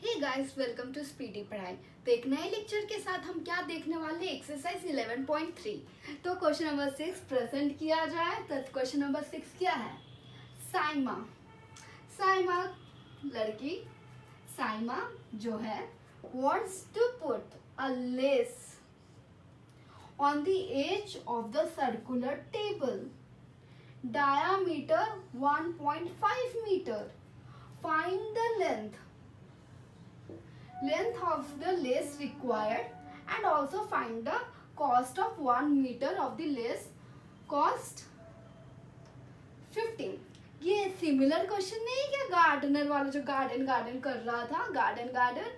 Hey guys, welcome to speedy पढ़ाई। तो एक नए लेक्चर के साथ हम क्या देखने वाले, एक्सरसाइज 11.3। तो क्वेश्चन नंबर 6 प्रेजेंट किया जाए। तो क्वेश्चन नंबर 6 क्या है? साइमा साइमा लड़की साइमा जो है wants to put a lace on the edge of the circular table, diameter 1.5 meter. Find the length of the lace required and also find the cost of 1 meter of the lace, cost 15। ये similar question नहीं है क्या gardener वाला, जो garden कर रहा था, garden.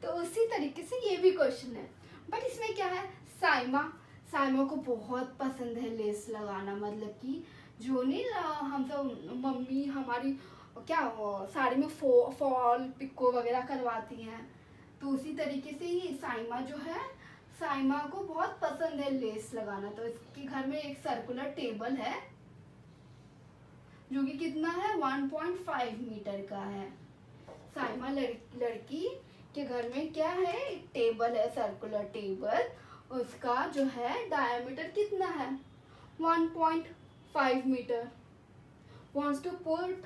तो उसी तरीके से ये भी क्वेश्चन है, बट इसमें क्या है, साइमा को बहुत पसंद है लेस लगाना। मतलब कि जो नहीं हम सब मम्मी हमारी क्या साड़ी में फॉल पिको वगैरह करवाती हैं, तो उसी तरीके से ही साइमा को बहुत पसंद है लेस लगाना। तो इसके घर में एक सर्कुलर टेबल है जो कि कितना है, 1.5 मीटर का है। साइमा लड़की के घर में क्या है, एक टेबल है, सर्कुलर टेबल। उसका जो है डायमीटर कितना है, 1.5 metre. wants to put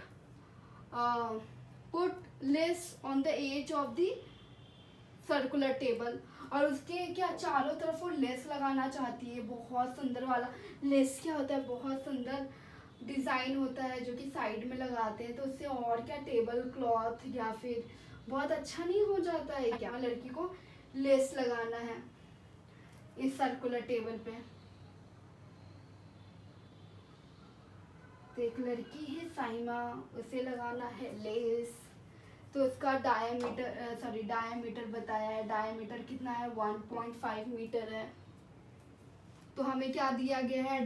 lace on the edge of the circular table, और उसके क्या चारों तरफ वो लेस लगाना चाहती है। बहुत सुंदर वाला लेस क्या होता है, बहुत सुंदर डिज़ाइन होता है जो कि साइड में लगाते हैं। तो उससे और क्या टेबल क्लॉथ या फिर बहुत अच्छा नहीं हो जाता है क्या? लड़की को लेस लगाना है इस सर्कुलर टेबल पे। तो एक लड़की है साइमा, उसे लगाना है लेस। तो उसका डायमीटर बताया है। डायमीटर कितना है, 1.5 मीटर है। तो हमें क्या दिया गया है,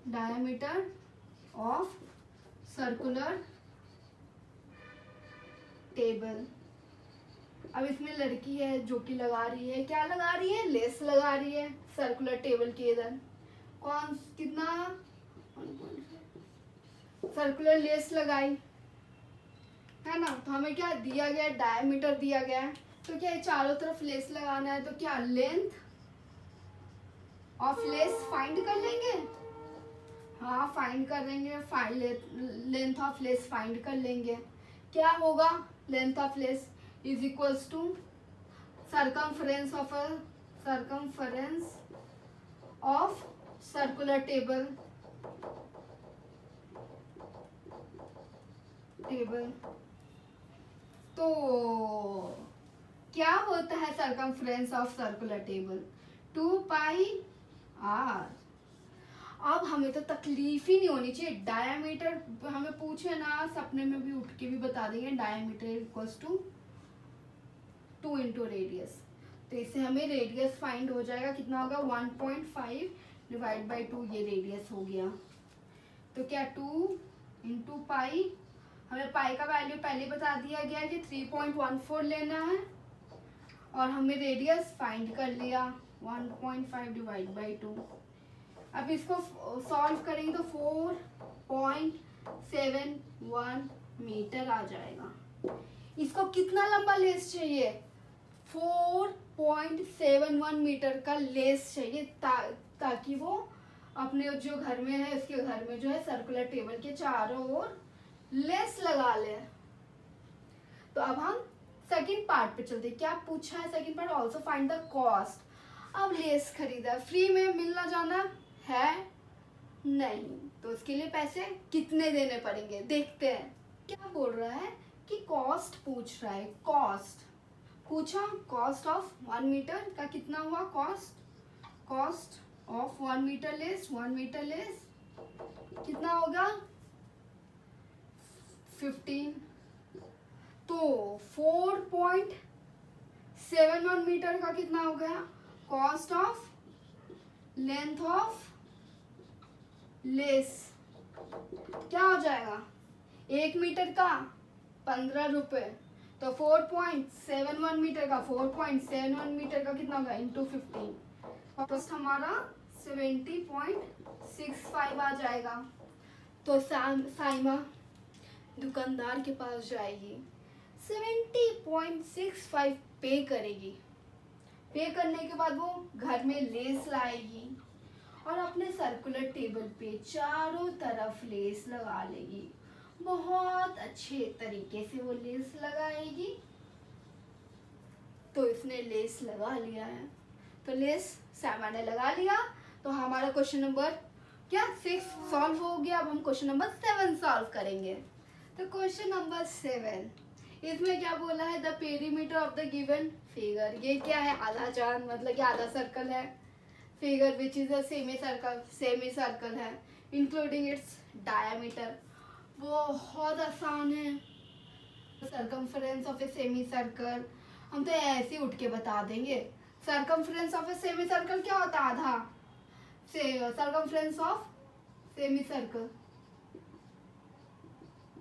डायमीटर ऑफ सर्कुलर टेबल। अब इसमें लड़की है जो कि लगा रही है, क्या लगा रही है, लेस लगा रही है सर्कुलर टेबल के इधर। कितना सर्कुलर लेस लगाई है ना। तो हमें क्या दिया गया, डायमीटर दिया गया है। तो क्या चारों तरफ लेस लगाना है, तो क्या लेंथ ऑफ लेस फाइंड कर लेंगे। हाँ, फाइंड कर लेंगे, लेंथ ऑफ लेस फाइंड कर लेंगे। क्या होगा, length of lace is equals to circumference of circular table. तो क्या होता है circumference of circular table, 2 pi r. अब हमें तो तकलीफ ही नहीं होनी चाहिए। डायमीटर हमें पूछे ना, सपने में भी उठ के भी बता देंगे, diameter equals to 2 into radius. तो इससे हमें रेडियस फाइंड हो जाएगा, कितना होगा, 1.5 डिवाइड बाई 2, ये रेडियस हो गया। तो क्या 2 इंटू पाई, हमें पाई का वैल्यू पहले बता दिया गया कि 3.14 लेना है, और हमें रेडियस फाइंड कर लिया 1.5 डिवाइड बाई 2। अब इसको सॉल्व करेंगे तो 4.71 मीटर आ जाएगा। इसको कितना लंबा लेस चाहिए, 4.71 मीटर का लेस चाहिए, ताकि वो अपने जो घर में है, उसके घर में जो है सर्कुलर टेबल के चारों ओर लेस लगा ले। तो अब हम सेकंड पार्ट पे चलते। क्या पूछा है second part, also find the cost. अब लेस खरीदा, फ्री में मिलना जाना है नहीं, तो उसके लिए पैसे कितने देने पड़ेंगे, देखते हैं। क्या बोल रहा है कि कॉस्ट पूछ रहा है। कॉस्ट पूछा, कॉस्ट ऑफ 1 मीटर का कितना हुआ, कॉस्ट ऑफ 1 मीटर लेस कितना होगा, 15। तो 4.71 मीटर का कितना हो गया, cost of length of less क्या हो जाएगा, 1 मीटर का 15 रुपए। तो 4.71 मीटर का 4.71 मीटर का कितना होगा, इंटू 15। कॉस्ट हमारा 70.65 आ जाएगा। तो साइमा दुकानदार के पास जाएगी, 70.65 पे करेगी। पे करने के बाद वो घर में लेस लाएगी और अपने सर्कुलर टेबल पे चारों तरफ लेस लगा लेगी। बहुत अच्छे तरीके से वो लेस लगाएगी। तो इसने लेस लगा लिया है, तो लेस सामा ने लगा लिया। तो हमारा क्वेश्चन नंबर क्या 6 सॉल्व हो गया। अब हम क्वेश्चन नंबर 7 सॉल्व करेंगे। तो क्वेश्चन नंबर 7, इसमें क्या बोला है, the perimeter of the given figure. ये क्या है, आधा चांद, मतलब कि आधा सर्कल है। Figure which is a semi circle है, इंक्लूडिंग इट्स डायमीटर। बहुत आसान है। Circumference of a semi circle, हम तो ऐसे ही उठ के बता देंगे। Circumference of a semi circle क्या होता है, आधा। सर्कमफ्रेंस ऑफ सेमी सर्कल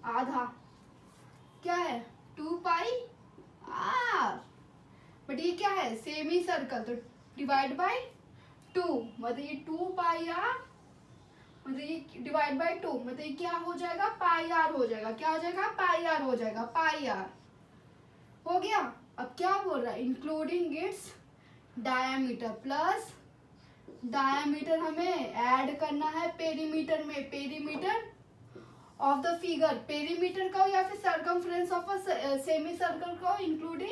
आधा क्या है, 2 पाई आर। बट ये क्या है, सेमी सर्कल, तो डिवाइड बाय 2, मतलब ये 2 पाई आर, मतलब ये डिवाइड बाय 2, मतलब ये क्या हो जाएगा, पाई आर हो जाएगा। क्या हो जाएगा, पाई आर हो जाएगा, पाई आर हो गया। अब क्या बोल रहा है, including its diameter, plus diameter हमें ऐड करना है पेरीमीटर में। Perimeter of the figure, perimeter का हो या फिर circumference of a semi circle का हो, इंक्लूडिंग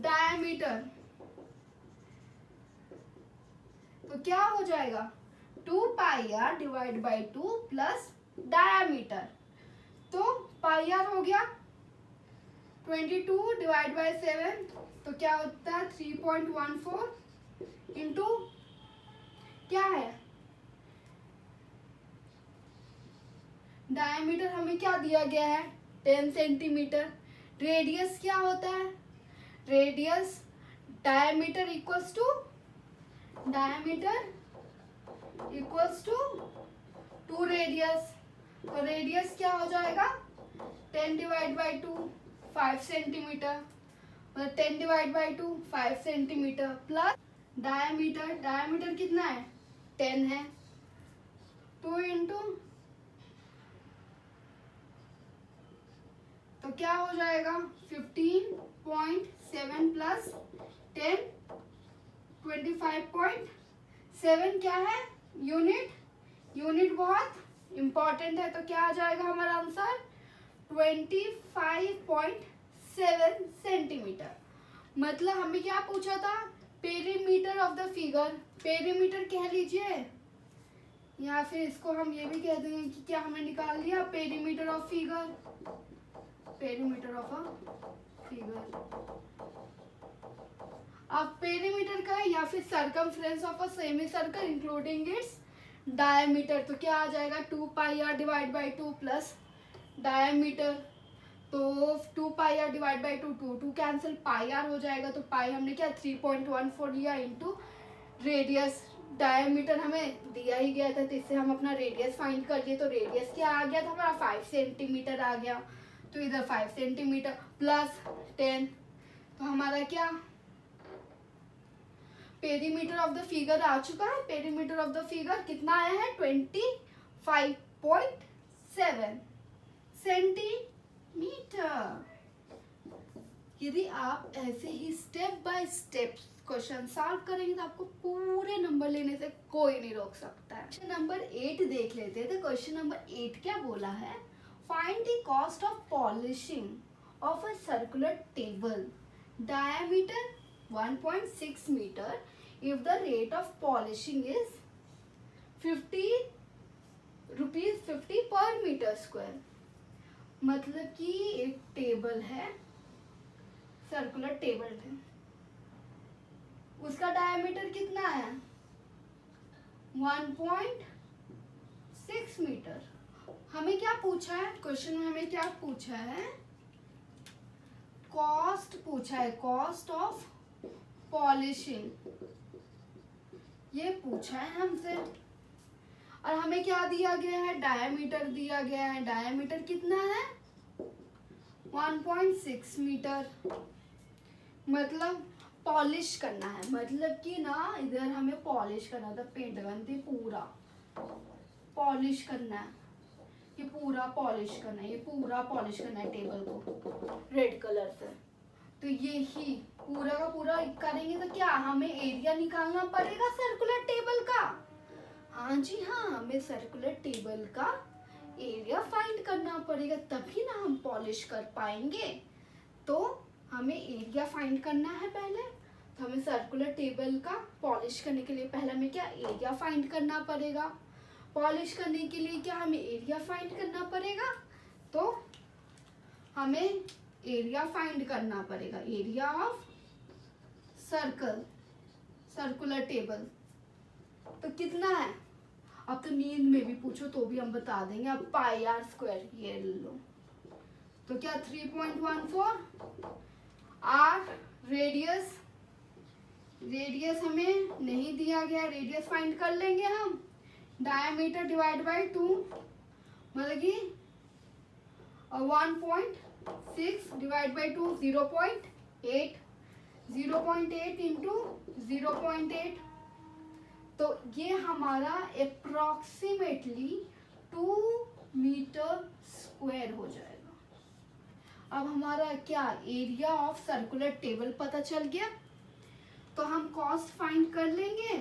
डायामीटर। तो क्या हो जाएगा, 2 pi r divide by 2 plus diameter. तो पाई आर हो गया 22 डिवाइड बाई 7, तो क्या होता है 3.14 इंटू क्या है, डायमीटर हमें क्या दिया गया है 10 सेंटीमीटर। रेडियस क्या होता है, radius diameter equals to equals to 2 radius. तो रेडियस क्या हो जाएगा 10 डिवाइड बाई 2 5 सेंटीमीटर, मतलब 10 divide by 2 5 centimetre, plus diameter कितना है 10 है, 2 इंटू, तो क्या हो जाएगा 15.7 प्लस 10 25.7 क्या है यूनिट बहुत इंपॉर्टेंट है। तो क्या आ जाएगा हमारा आंसर 25.7 सेंटीमीटर। मतलब हमें क्या पूछा था, perimeter of the figure, perimeter कह लीजिए या फिर इसको हम ये भी कह देंगे कि क्या हमें निकाल लिया perimeter of figure, perimeter of a figure. अब पेरीमीटर का है या फिर circumference of a semi circle including its diameter. तो क्या आ जाएगा 2 pi r divide by 2 plus diameter. तो 2 pi r divide by 2, 2 cancel, pi r हो जाएगा। तो पाई हमने क्या 3.14 लिया इंटू रेडियस। डायमीटर हमें दिया ही गया था, तो इससे हम अपना रेडियस फाइंड कर लिए। तो रेडियस क्या आ गया था हमारा 5 सेंटीमीटर आ गया। तो इधर 5 सेंटीमीटर प्लस 10, तो हमारा क्या पेरीमीटर ऑफ द फिगर आ चुका है। पेरीमीटर ऑफ द फिगर कितना आया है 25.7 सेंटीमीटर। यदि आप ऐसे ही step by step question solve करेंगे तो आपको पूरे नंबर लेने से कोई नहीं रोक सकता है। क्वेश्चन नंबर 8 देख लेते हैं। तो क्वेश्चन नंबर 8 क्या बोला है, find the cost of polishing of a circular table diameter 1.6 metre if the rate of polishing is 50 rupees 50 per meter square। मतलब कि एक टेबल है, सर्कुलर टेबल है, उसका डायमीटर कितना है 1.6 मीटर। हमें क्या पूछा है क्वेश्चन में, हमें क्या पूछा है, कॉस्ट पूछा है, कॉस्ट ऑफ पॉलिशिंग ये पूछा है हमसे। और हमें क्या दिया गया है, डायमीटर दिया गया है। डायमीटर कितना है 1.6 मीटर। मतलब पॉलिश करना है, मतलब कि ना इधर हमें पॉलिश करना था, पेंट गन थी पूरा पॉलिश करना है। ये पूरा पॉलिश करना है, ये पूरा पॉलिश करना है टेबल को रेड कलर से। तो ये ही पूरा का पूरा करेंगे तो क्या हमें एरिया निकालना पड़ेगा सर्कुलर टेबल का। हाँ जी हाँ, हमें सर्कुलर टेबल का एरिया फाइंड करना पड़ेगा, तभी ना हम पॉलिश कर पाएंगे। तो हमें एरिया फाइंड करना है पहले। तो हमें सर्कुलर टेबल का पॉलिश करने के लिए पहले हमें क्या एरिया फाइंड करना पड़ेगा। पॉलिश करने के लिए क्या हमें एरिया फाइंड करना पड़ेगा। तो हमें एरिया फाइंड करना पड़ेगा, area of circle, circular table. तो कितना है, अब तो नींद में भी पूछो तो भी हम बता देंगे। अब पाई आर स्क्वायर ये लो, तो क्या 3.14 आर रेडियस, रेडियस हमें नहीं दिया गया, रेडियस फाइंड कर लेंगे हम। डायमीटर डिवाइड बाय 2 मतलब कि 1.6 डिवाइड बाय 2 0.8, 0.8 इंटू 0.8, तो ये हमारा अप्रोक्सीमेटली 2 मीटर स्क्वायर हो जाएगा। अब हमारा क्या एरिया ऑफ सर्कुलर टेबल पता चल गया। तो हम कॉस्ट फाइंड कर लेंगे,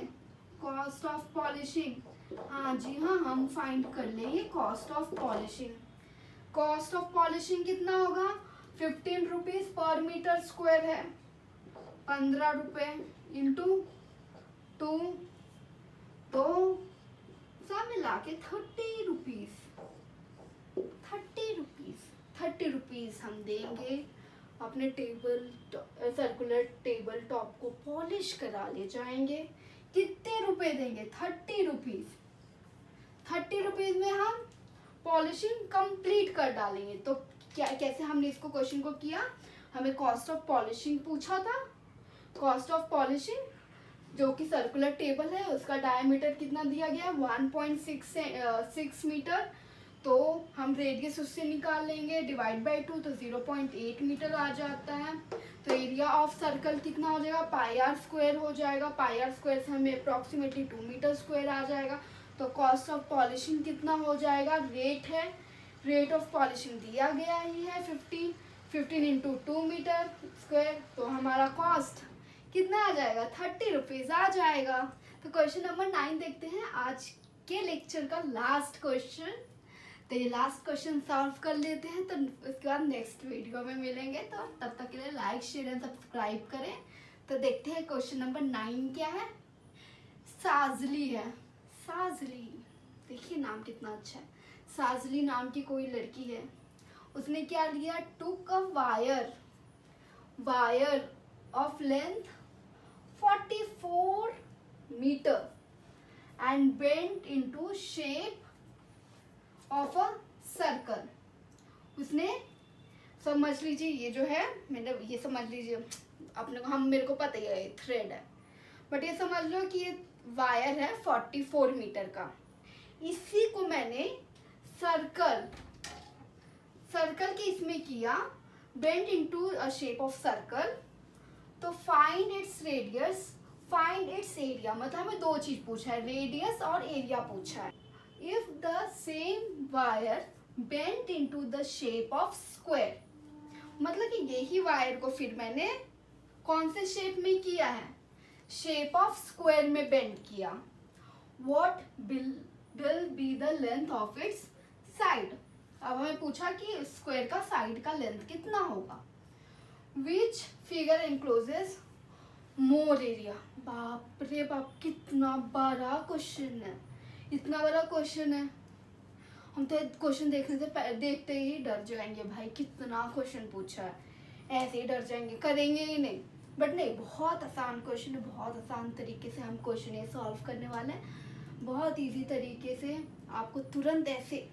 कॉस्ट ऑफ पॉलिशिंग। हाँ जी हाँ, हम फाइंड कर लेंगे cost of polishing. Cost of polishing कितना होगा, 15 रुपीज पर मीटर स्क्वायर है, 15 रुपए इंटू 2, तो सब मिला के 30 रुपीज, 30 रुपीज हम देंगे। अपने टेबल सर्कुलर टेबल टॉप को पॉलिश करा ले जाएंगे। कितने रुपए देंगे, 30 रुपीज। 30 रुपीज में हम पॉलिशिंग कंप्लीट कर डालेंगे। तो क्या कैसे हमने इसको क्वेश्चन को किया, हमें कॉस्ट ऑफ पॉलिशिंग पूछा था। कॉस्ट ऑफ पॉलिशिंग जो कि सर्कुलर टेबल है उसका डायमीटर कितना दिया गया, 1.6 मीटर। तो हम रेडियस उससे निकाल लेंगे, डिवाइड बाय 2 तो 0.8 मीटर आ जाता है। तो एरिया ऑफ सर्कल कितना हो जाएगा, पाई आर स्क्वायर हो जाएगा। पाई आर स्क्वायर से हमें अप्रॉक्सीमेटली 2 मीटर स्क्वायर आ जाएगा। तो कॉस्ट ऑफ पॉलिशिंग कितना हो जाएगा, रेट है, रेट ऑफ पॉलिशिंग दिया गया ही है 15 इंटू 2 मीटर स्क्वायर। तो हमारा कॉस्ट कितना आ जाएगा, 30 रुपीज आ जाएगा। तो क्वेश्चन नंबर 9 देखते हैं, आज के लेक्चर का लास्ट क्वेश्चन। तो ये लास्ट क्वेश्चन सॉल्व कर लेते हैं, तो उसके बाद नेक्स्ट वीडियो में मिलेंगे। तो तब तक के लिए लाइक शेयर एंड सब्सक्राइब करें। तो देखते हैं क्वेश्चन नंबर 9 क्या है। साजली है, साजली, देखिए नाम कितना अच्छा है। साजली नाम की कोई लड़की है, उसने क्या लिया, took a wire, wire of length 44 metre and bent into shape of a circle. उसने, समझ लीजिए ये जो है, मैंने ये समझ लीजिए अपने हम, मेरे को पता ही है थ्रेड है, बट ये समझ लो कि ये वायर है 44 मीटर का। इसी को मैंने सर्कल, सर्कल के इसमें किया, bend into a shape of circle. तो find its radius, find its area, मतलब हमें दो चीज पूछा है, रेडियस और एरिया पूछा है। If the same wire bent into the shape of square, मतलब कि यही वायर को फिर मैंने कौन से शेप में किया है, शेप ऑफ स्क्वायर में बेंड किया। What will be the length of its side? अब हमें पूछा कि स्क्वायर का साइड का लेंथ कितना होगा। Which figure encloses more area? बाप रे बाप, कितना बड़ा क्वेश्चन है, इतना बड़ा क्वेश्चन है। हम तो क्वेश्चन देखने से देखते ही डर जाएंगे, भाई कितना क्वेश्चन पूछा है, ऐसे ही डर जाएंगे, करेंगे ही नहीं। बट नहीं, बहुत आसान क्वेश्चन है, बहुत आसान तरीके से हम क्वेश्चन ये सॉल्व करने वाले हैं। बहुत इजी तरीके से आपको तुरंत ऐसे,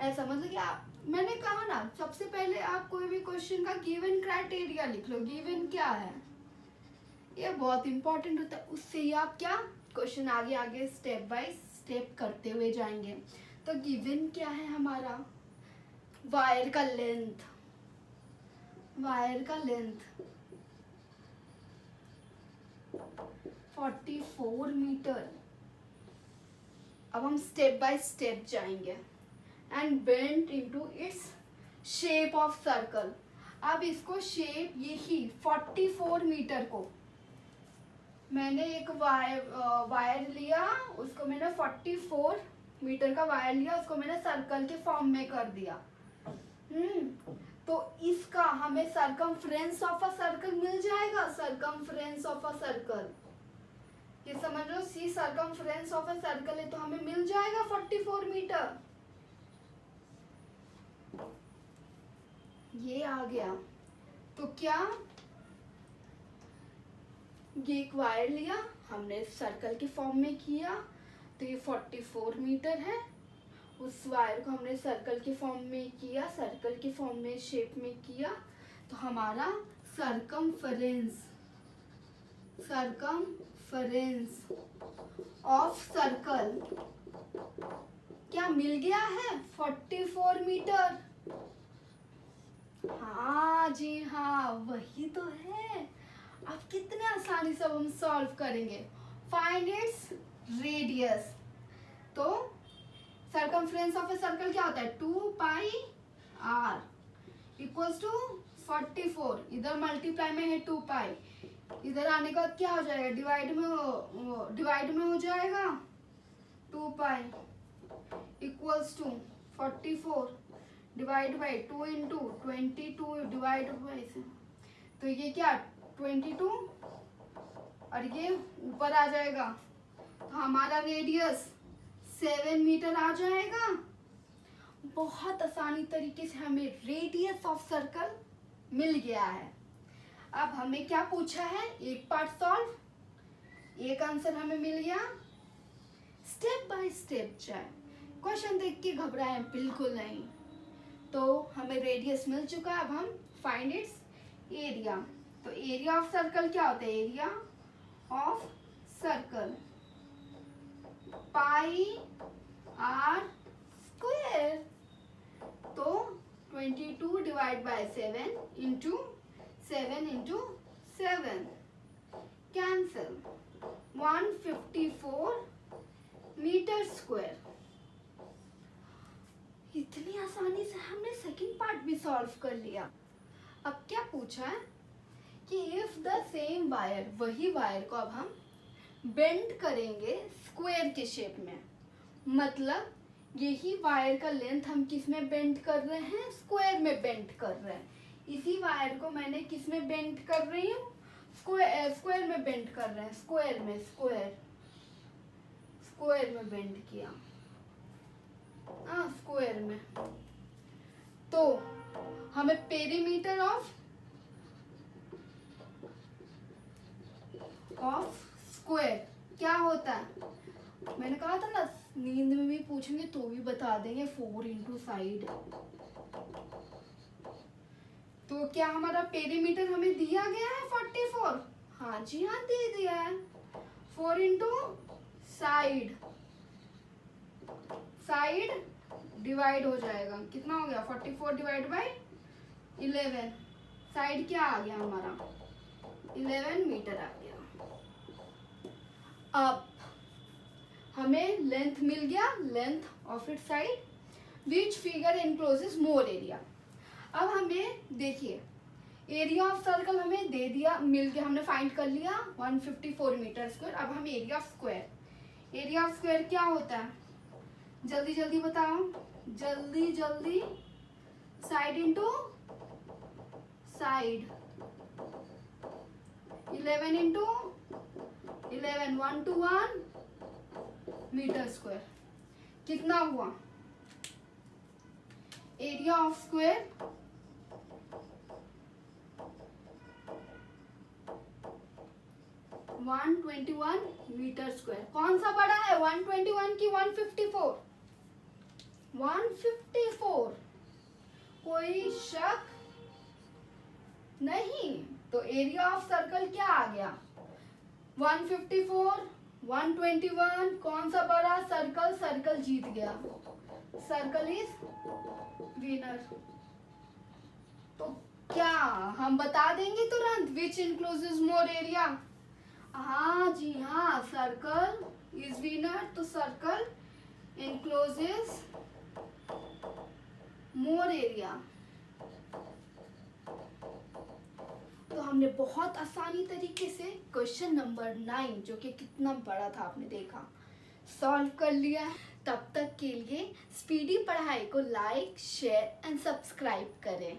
ऐसा मतलब कि आप, मैंने कहा ना, सबसे पहले आप कोई भी क्वेश्चन का गिवन क्राइटेरिया लिख लो, गिवन क्या है, ये बहुत इंपॉर्टेंट होता है। उससे ही आप क्या क्वेश्चन आगे आगे स्टेप बाय स्टेप करते हुए जाएंगे। तो गिवन क्या है हमारा, वायर का लेंथ, वायर का लेंथ 44 मीटर। अब हम स्टेप बाय स्टेप जाएंगे। and bent into its shape of circle. अब इसको शेप यही 44 मीटर को मैंने एक वायर लिया, उसको मैंने 44 मीटर का वायर लिया, उसको मैंने सर्कल के फॉर्म में कर दिया। तो इसका हमें सर्कमफ्रेंस ऑफ अ सर्कल मिल जाएगा। सर्कमफ्रेंस ऑफ अ सर्कल, ये समझ लो, सी सर्कमफ्रेंस ऑफ अ सर्कल है तो हमें मिल जाएगा 44 मीटर। ये आ गया। तो क्या, ये एक वायर लिया हमने सर्कल के फॉर्म में किया, तो ये 44 मीटर है। उस वायर को हमने सर्कल के फॉर्म में किया, सर्कल के फॉर्म में शेप में किया, तो हमारा सर्कमफरेंस ऑफ सर्कल क्या मिल गया है? 44 मीटर। हाँ जी हाँ, वही तो है। अब कितने आसानी से हम सॉल्व करेंगे। Find its radius. तो सर्कमफ्रेंस ऑफ ए सर्कल क्या होता है? 2 पाई r इक्वल्स टू 44। इधर मल्टीप्लाई में है 2 पाई, इधर आने का क्या हो जाएगा? डिवाइड में हो जाएगा। 2 pi equals to 44 divide by 2 into 22 divide by, तो ये क्या 22 और ये ऊपर आ जाएगा, तो हमारा रेडियस 7 मीटर आ जाएगा। बहुत आसानी तरीके से हमें रेडियस ऑफ सर्कल मिल गया है। अब हमें क्या पूछा है? एक पार्ट सॉल्व, एक आंसर हमें मिल गया। स्टेप बाय स्टेप जाए, क्वेश्चन देख के घबराएं बिल्कुल नहीं। तो हमें रेडियस मिल चुका है, अब हम फाइंड इट्स एरिया। तो एरिया ऑफ सर्कल क्या होता है? Area of circle pi r square. तो 22 divide by 7 into 7 into 7 cancel, 154 metre square. इतनी आसानी से हमने सेकंड पार्ट भी सॉल्व कर लिया। अब क्या पूछा है कि इफ द सेम वायर, वही वायर को अब हम बेंड करेंगे स्क्वायर के शेप में। मतलब यही वायर का लेंथ हम किस में बेंड कर रहे हैं? स्क्वायर में बेंड कर रहे हैं। इसी वायर को मैंने किस में बेंड कर रही हूँ? स्क्वायर में बेंड कर रहे हैं। स्क्वायर में बेंड किया, स्क्वायर में। तो हमें पेरीमीटर ऑफ स्क्वायर क्या होता है? मैंने कहा था ना, नींद में भी पूछेंगे तो भी बता देंगे, 4 इंटू साइड। तो क्या हमारा पेरीमीटर हमें दिया गया है 44? हाँ जी हाँ, दे दिया है। 4 इंटू साइड डिवाइड हो जाएगा, कितना हो गया? 44 डिवाइड बाई 11। साइड क्या आ गया हमारा? 11 मीटर आ गया। अब हमें लेंथ मिल गया, length of it side which figure encloses more area. अब हमें देखिए, एरिया ऑफ सर्कल हमें दे दिया, मिल गया, हमने फाइंड कर लिया 154 मीटर स्क्वायर। अब हम एरिया ऑफ स्क्वायर क्या होता है? जल्दी जल्दी बताओ, जल्दी। Side into side, 11 into 11, 1 to 1 metre square. कितना हुआ? Area of square 121 metre square. कौन सा बड़ा है, 121 की 154? 154, कोई शक नहीं। तो एरिया ऑफ सर्कल क्या आ गया? 154, 121, कौन सा बड़ा? सर्कल जीत गया, सर्कल इज विनर। तो क्या हम बता देंगे तुरंत विच इनक्लोजेस मोर एरिया? हाँ जी हाँ, सर्कल इज विनर। तो सर्कल इनक्लोजेस मोर एरिया। तो हमने बहुत आसानी तरीके से क्वेश्चन नंबर 9, जो कि कितना बड़ा था आपने देखा, सॉल्व कर लिया है। तब तक के लिए स्पीडी पढ़ाई को लाइक, शेयर एंड सब्सक्राइब करें।